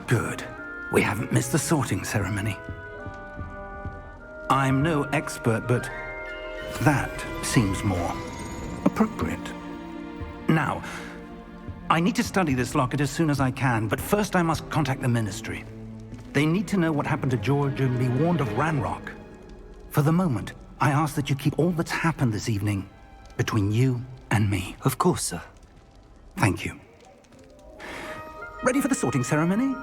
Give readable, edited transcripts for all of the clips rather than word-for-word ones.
Good. We haven't missed the sorting ceremony. I'm no expert, but that seems more appropriate. Now, I need to study this locket as soon as I can, but first I must contact the Ministry. They need to know what happened to George and be warned of Ranrock. For the moment, I ask that you keep all that's happened this evening between you and me. Of course, sir. Thank you. Ready for the sorting ceremony?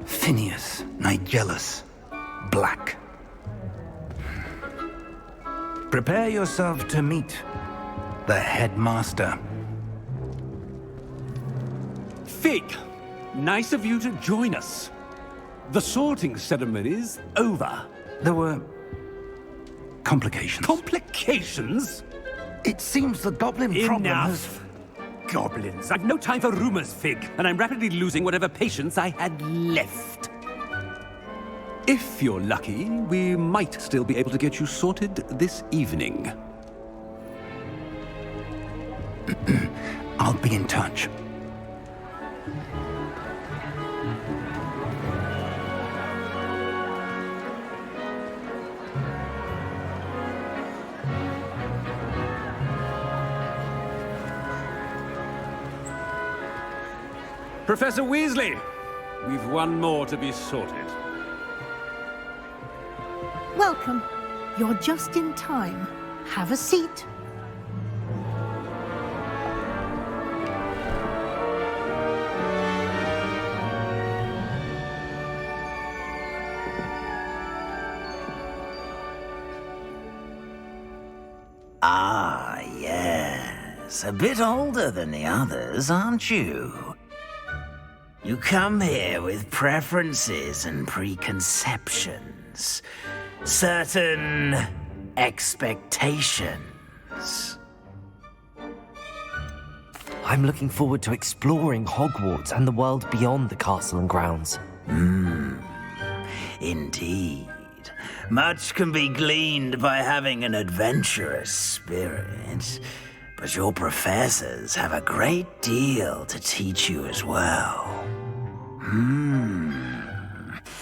Phineas, Nigellus, Black. Prepare yourself to meet the Headmaster. Fig, nice of you to join us. The sorting ceremony's over. There were complications. Complications? It seems the goblin problem has... Enough! Goblins. I've no time for rumors, Fig, and I'm rapidly losing whatever patience I had left. If you're lucky, we might still be able to get you sorted this evening. I'll be in touch. Professor Weasley, we've one more to be sorted. Welcome. You're just in time. Have a seat. Ah, yes. A bit older than the others, aren't you? You come here with preferences and preconceptions. Certain expectations. I'm looking forward to exploring Hogwarts and the world beyond the castle and grounds. Indeed. Much can be gleaned by having an adventurous spirit, but your professors have a great deal to teach you as well.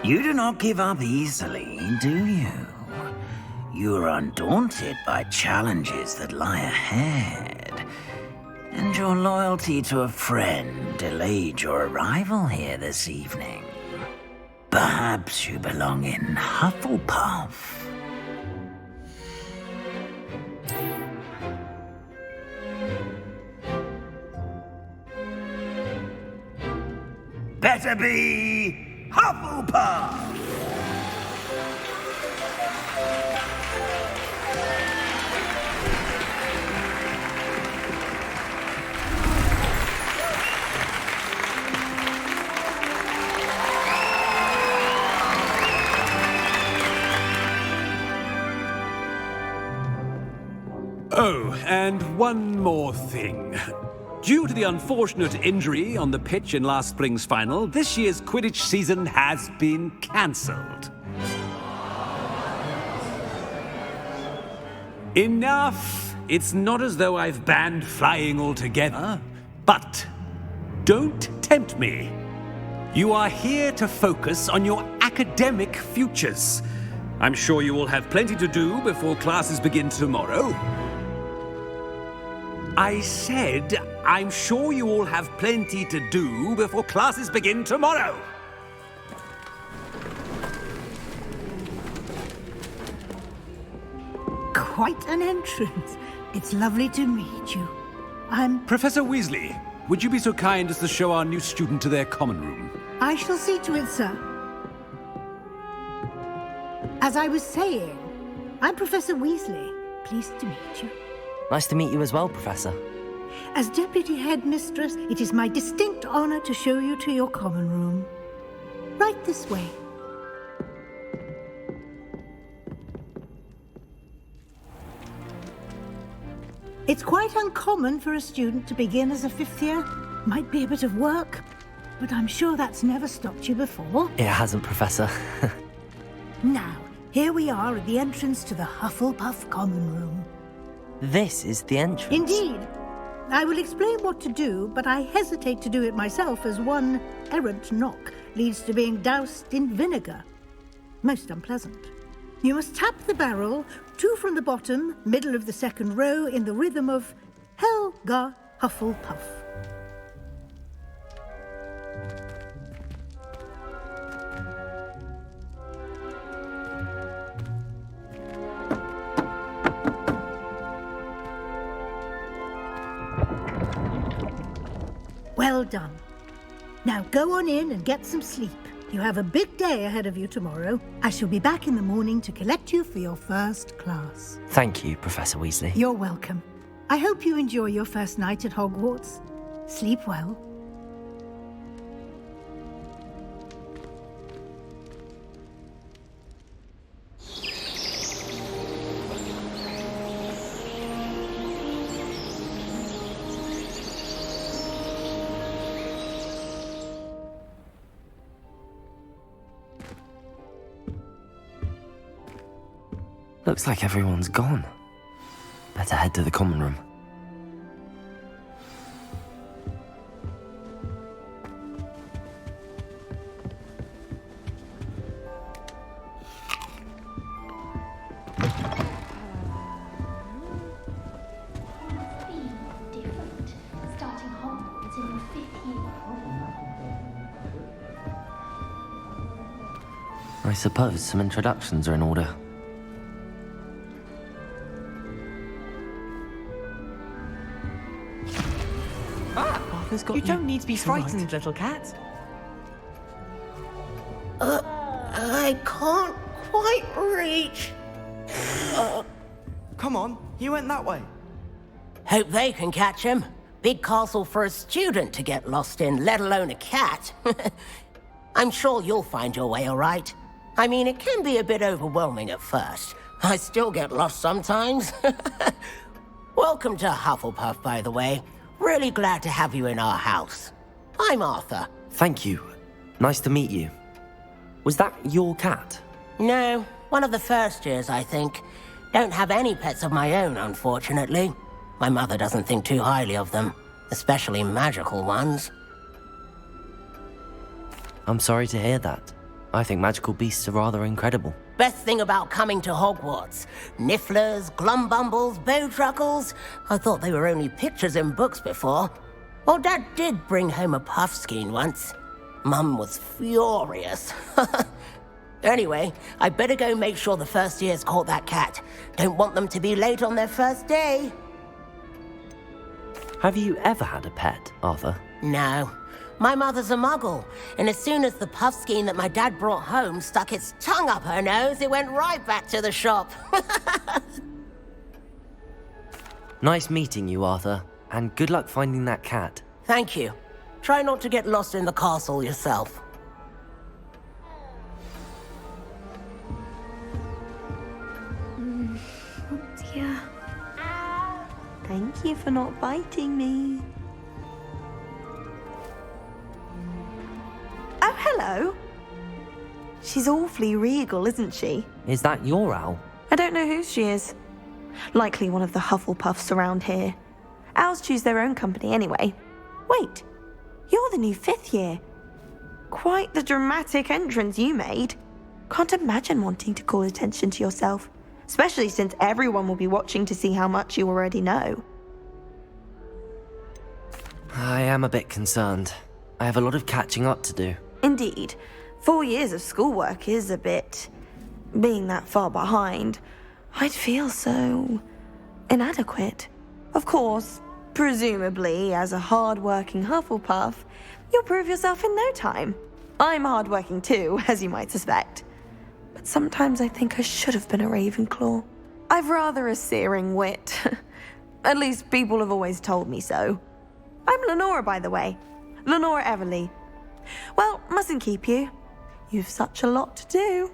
You do not give up easily, do you? You are undaunted by challenges that lie ahead, and your loyalty to a friend delayed your arrival here this evening. Perhaps you belong in Hufflepuff. Better be Hufflepuff! Oh, and one more thing. Due to the unfortunate injury on the pitch in last spring's final, this year's Quidditch season has been cancelled. Enough! It's not as though I've banned flying altogether, but don't tempt me. You are here to focus on your academic futures. I'm sure you will have plenty to do before classes begin tomorrow. I said, I'm sure you all have plenty to do before classes begin tomorrow. Quite an entrance. It's lovely to meet you. Professor Weasley, would you be so kind as to show our new student to their common room? I shall see to it, sir. As I was saying, I'm Professor Weasley. Pleased to meet you. Nice to meet you as well, Professor. As Deputy Headmistress, it is my distinct honor to show you to your common room. Right this way. It's quite uncommon for a student to begin as a fifth year. Might be a bit of work, but I'm sure that's never stopped you before. It hasn't, Professor. Now, here we are at the entrance to the Hufflepuff Common Room. This is the entrance. Indeed. I will explain what to do, but I hesitate to do it myself as one errant knock leads to being doused in vinegar. Most unpleasant. You must tap the barrel, 2 from the bottom, middle of the second row, in the rhythm of Helga Hufflepuff. Well done. Now go on in and get some sleep. You have a big day ahead of you tomorrow. I shall be back in the morning to collect you for your first class. Thank you, Professor Weasley. You're welcome. I hope you enjoy your first night at Hogwarts. Sleep well. Looks like everyone's gone. Better head to the common room. Different, starting Hogwarts in your 5th year. I suppose some introductions are in order. You don't need to be frightened, little cat. I can't quite reach. Come on, you went that way. Hope they can catch him. Big castle for a student to get lost in, let alone a cat. I'm sure you'll find your way all right. I mean, it can be a bit overwhelming at first. I still get lost sometimes. Welcome to Hufflepuff, by the way. Really glad to have you in our house. I'm Arthur. Thank you. Nice to meet you. Was that your cat? No, one of the first years, I think. Don't have any pets of my own, unfortunately. My mother doesn't think too highly of them, especially magical ones. I'm sorry to hear that. I think magical beasts are rather incredible. Best thing about coming to Hogwarts. Nifflers, glumbumbles, bowtruckles. I thought they were only pictures in books before. Well, Dad did bring home a puffskein once. Mum was furious. Anyway, I better go make sure the first years caught that cat. Don't want them to be late on their first day. Have you ever had a pet, Arthur? No. My mother's a muggle, and as soon as the puffskein that my dad brought home stuck its tongue up her nose, it went right back to the shop. Nice meeting you, Arthur, and good luck finding that cat. Thank you. Try not to get lost in the castle yourself. Oh dear. Thank you for not biting me. Oh, hello. She's awfully regal, isn't she? Is that your owl? I don't know whose she is. Likely one of the Hufflepuffs around here. Owls choose their own company anyway. Wait, you're the new 5th year. Quite the dramatic entrance you made. Can't imagine wanting to call attention to yourself, especially since everyone will be watching to see how much you already know. I am a bit concerned. I have a lot of catching up to do. Indeed, 4 years of schoolwork is a bit... Being that far behind, I'd feel so... inadequate. Of course, presumably, as a hard-working Hufflepuff, you'll prove yourself in no time. I'm hard-working too, as you might suspect. But sometimes I think I should have been a Ravenclaw. I've rather a searing wit. At least people have always told me so. I'm Lenora, by the way. Lenora Everly. Well, mustn't keep you. You've such a lot to do.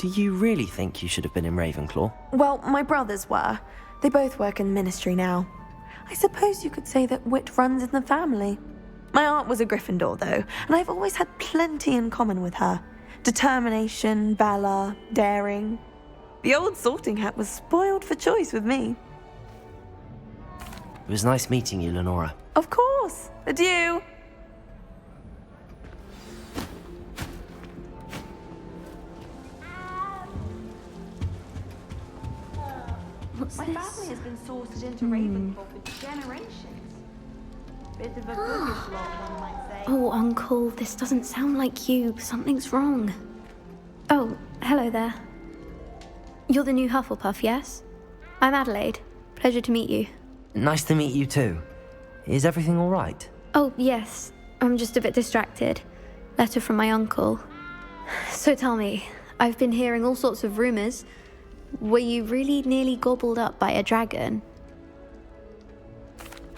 Do you really think you should have been in Ravenclaw? Well, my brothers were. They both work in the ministry now. I suppose you could say that wit runs in the family. My aunt was a Gryffindor, though, and I've always had plenty in common with her. Determination, valor, daring. The old sorting hat was spoiled for choice with me. It was nice meeting you, Lenora. Of course. Adieu. What's My this? family has been sorted into Ravenclaw for generations. Bit of a boogish lot, one might say. Oh, Uncle, this doesn't sound like you. Something's wrong. Oh, hello there. You're the new Hufflepuff, yes? I'm Adelaide. Pleasure to meet you. Nice to meet you too. Is everything all right? Oh, yes. I'm just a bit distracted. Letter from my uncle. So tell me, I've been hearing all sorts of rumors. Were you really nearly gobbled up by a dragon?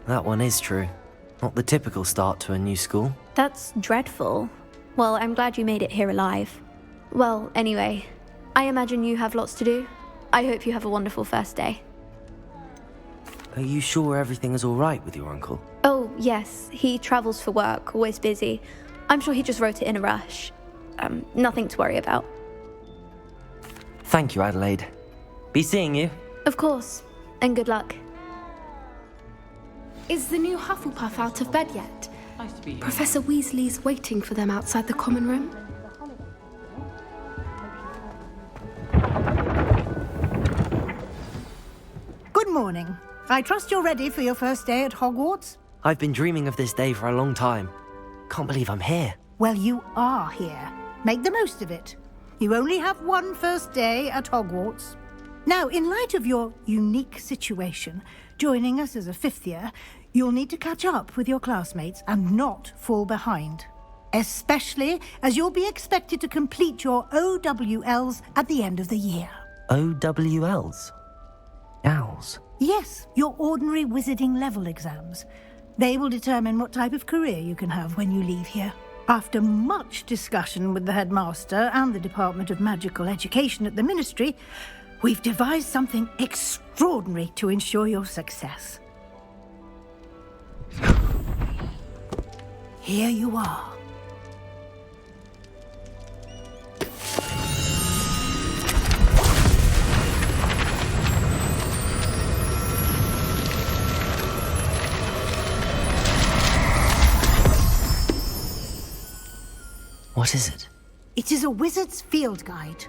That one is true. Not the typical start to a new school. That's dreadful. Well, I'm glad you made it here alive. Well, anyway, I imagine you have lots to do. I hope you have a wonderful first day. Are you sure everything is all right with your uncle? Oh, yes. He travels for work, always busy. I'm sure he just wrote it in a rush. Nothing to worry about. Thank you, Adelaide. Be seeing you. Of course. And good luck. Is the new Hufflepuff out of bed yet? Nice to be here. Professor Weasley's waiting for them outside the common room. Good morning. I trust you're ready for your first day at Hogwarts? I've been dreaming of this day for a long time. Can't believe I'm here. Well, you are here. Make the most of it. You only have one first day at Hogwarts. Now, in light of your unique situation, joining us as a fifth year, you'll need to catch up with your classmates and not fall behind. Especially as you'll be expected to complete your OWLs at the end of the year. OWLs? Owls? Yes, your ordinary wizarding level exams. They will determine what type of career you can have when you leave here. After much discussion with the headmaster and the Department of Magical Education at the Ministry, we've devised something extraordinary to ensure your success. Here you are. What is it? It is a wizard's field guide.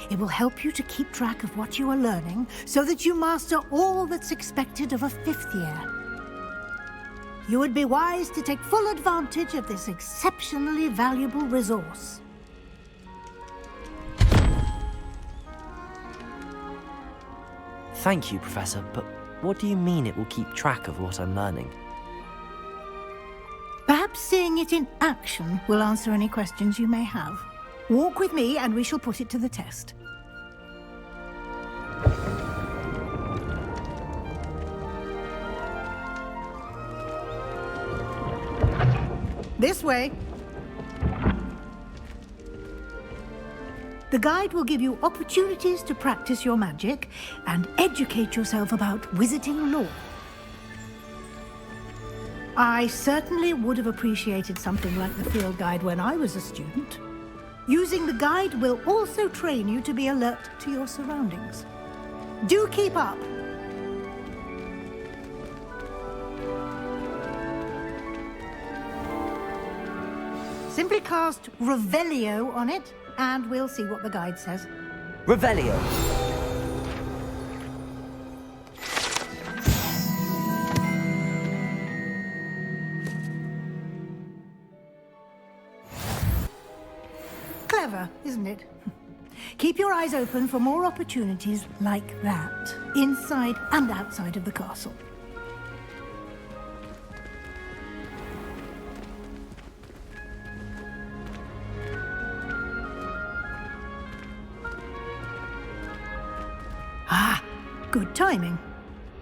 It will help you to keep track of what you are learning so that you master all that's expected of a fifth year. You would be wise to take full advantage of this exceptionally valuable resource. Thank you, Professor, but what do you mean it will keep track of what I'm learning? Perhaps seeing it in action will answer any questions you may have. Walk with me and we shall put it to the test. This way. The guide will give you opportunities to practice your magic and educate yourself about wizarding lore. I certainly would have appreciated something like the field guide when I was a student. Using the guide will also train you to be alert to your surroundings. Do keep up! Simply cast Revelio on it, and we'll see what the guide says. Revelio! Clever, isn't it? Keep your eyes open for more opportunities like that, inside and outside of the castle. Ah, good timing.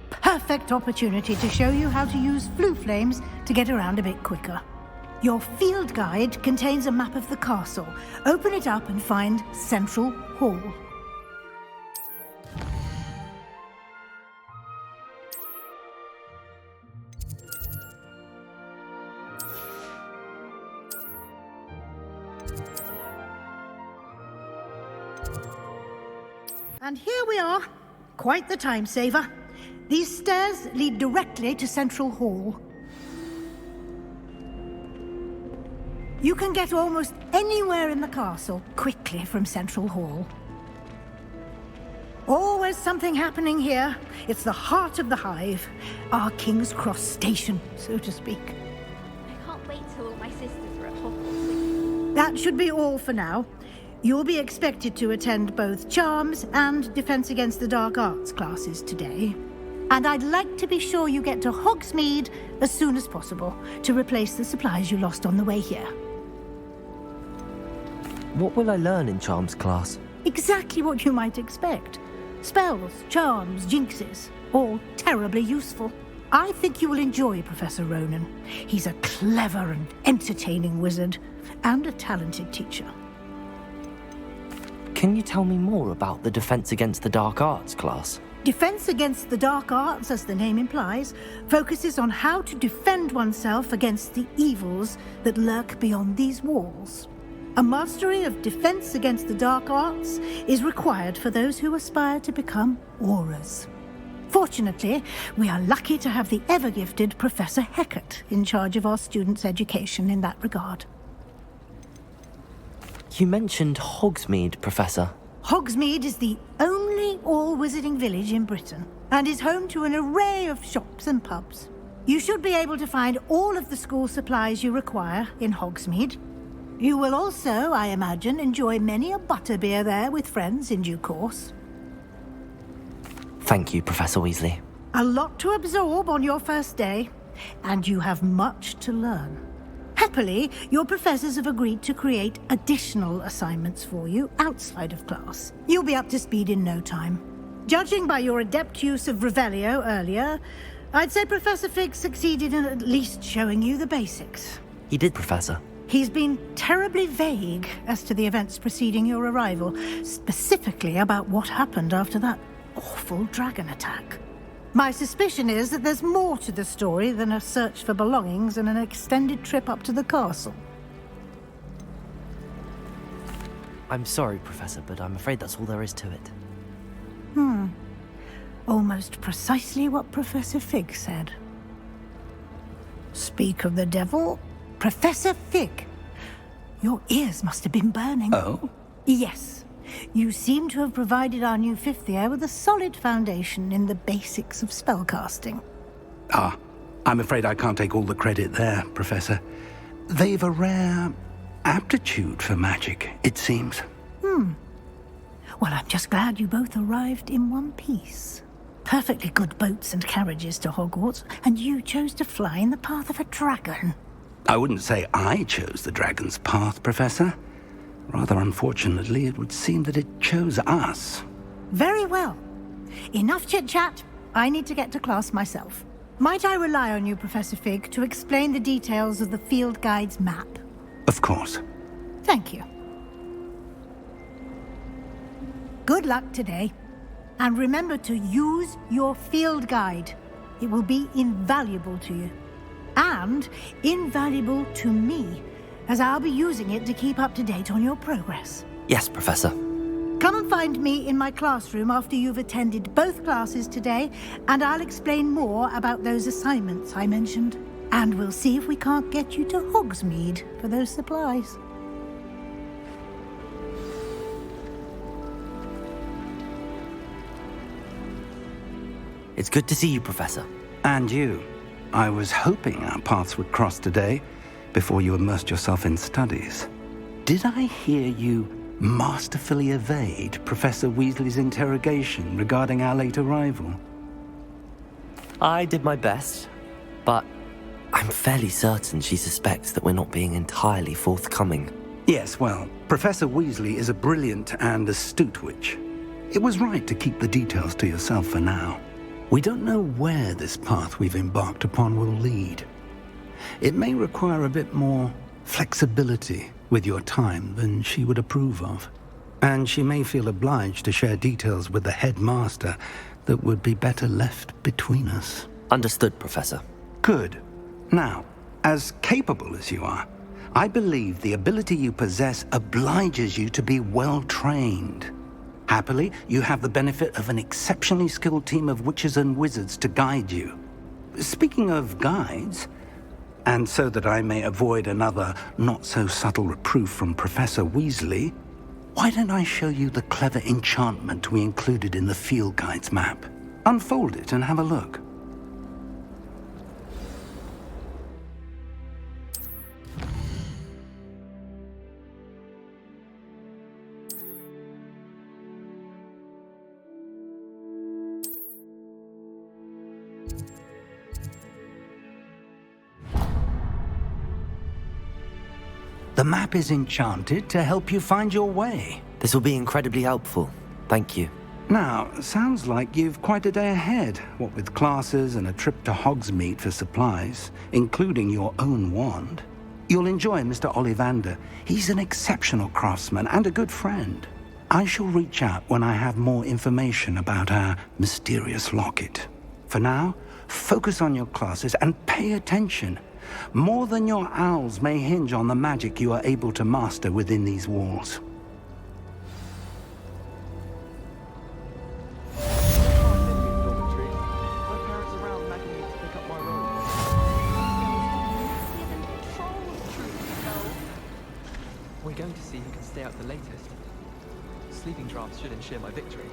Perfect opportunity to show you how to use flue flames to get around a bit quicker. Your field guide contains a map of the castle. Open it up and find Central Hall. And here we are. Quite the time saver. These stairs lead directly to Central Hall. You can get almost anywhere in the castle quickly from Central Hall. Always something happening here. It's the heart of the hive. Our King's Cross station, so to speak. I can't wait till all my sisters are at Hogwarts. That should be all for now. You'll be expected to attend both Charms and Defense Against the Dark Arts classes today. And I'd like to be sure you get to Hogsmeade as soon as possible to replace the supplies you lost on the way here. What will I learn in Charms class? Exactly what you might expect. Spells, charms, jinxes, all terribly useful. I think you will enjoy Professor Ronan. He's a clever and entertaining wizard, and a talented teacher. Can you tell me more about the Defense Against the Dark Arts class? Defense Against the Dark Arts, as the name implies, focuses on how to defend oneself against the evils that lurk beyond these walls. A mastery of Defense Against the Dark Arts is required for those who aspire to become Aurors. Fortunately, we are lucky to have the ever-gifted Professor Hecat in charge of our students' education in that regard. You mentioned Hogsmeade, Professor. Hogsmeade is the only all-wizarding village in Britain and is home to an array of shops and pubs. You should be able to find all of the school supplies you require in Hogsmeade. You will also, I imagine, enjoy many a butterbeer there with friends in due course. Thank you, Professor Weasley. A lot to absorb on your first day, and you have much to learn. Happily, your professors have agreed to create additional assignments for you outside of class. You'll be up to speed in no time. Judging by your adept use of Revelio earlier, I'd say Professor Fig succeeded in at least showing you the basics. He did, Professor. He's been terribly vague as to the events preceding your arrival, specifically about what happened after that awful dragon attack. My suspicion is that there's more to the story than a search for belongings and an extended trip up to the castle. I'm sorry, Professor, but I'm afraid that's all there is to it. Almost precisely what Professor Fig said. Speak of the devil, Professor Fig. Your ears must have been burning. Oh? Yes. You seem to have provided our new fifth year with a solid foundation in the basics of spellcasting. I'm afraid I can't take all the credit there, Professor. They've a rare aptitude for magic, it seems. Well, I'm just glad you both arrived in one piece. Perfectly good boats and carriages to Hogwarts, and you chose to fly in the path of a dragon. I wouldn't say I chose the dragon's path, Professor. Rather unfortunately, it would seem that it chose us. Very well. Enough chit-chat. I need to get to class myself. Might I rely on you, Professor Fig, to explain the details of the field guide's map? Of course. Thank you. Good luck today. And remember to use your field guide. It will be invaluable to you. And invaluable to me, as I'll be using it to keep up to date on your progress. Yes, Professor. Come and find me in my classroom after you've attended both classes today, and I'll explain more about those assignments I mentioned. And we'll see if we can't get you to Hogsmeade for those supplies. It's good to see you, Professor. And you. I was hoping our paths would cross today, before you immersed yourself in studies. Did I hear you masterfully evade Professor Weasley's interrogation regarding our late arrival? I did my best, but I'm fairly certain she suspects that we're not being entirely forthcoming. Yes, well, Professor Weasley is a brilliant and astute witch. It was right to keep the details to yourself for now. We don't know where this path we've embarked upon will lead. It may require a bit more flexibility with your time than she would approve of. And she may feel obliged to share details with the headmaster that would be better left between us. Understood, Professor. Good. Now, as capable as you are, I believe the ability you possess obliges you to be well trained. Happily, you have the benefit of an exceptionally skilled team of witches and wizards to guide you. Speaking of guides, and so that I may avoid another not-so-subtle reproof from Professor Weasley, why don't I show you the clever enchantment we included in the field guide's map? Unfold it and have a look. The map is enchanted to help you find your way. This will be incredibly helpful. Thank you. Now, sounds like you've quite a day ahead, what with classes and a trip to Hogsmeade for supplies, including your own wand. You'll enjoy Mr. Ollivander. He's an exceptional craftsman and a good friend. I shall reach out when I have more information about our mysterious locket. For now, focus on your classes and pay attention. More than your owls may hinge on the magic you are able to master within these walls. We're going to see who can stay up the latest. Sleeping drafts should ensure my victory.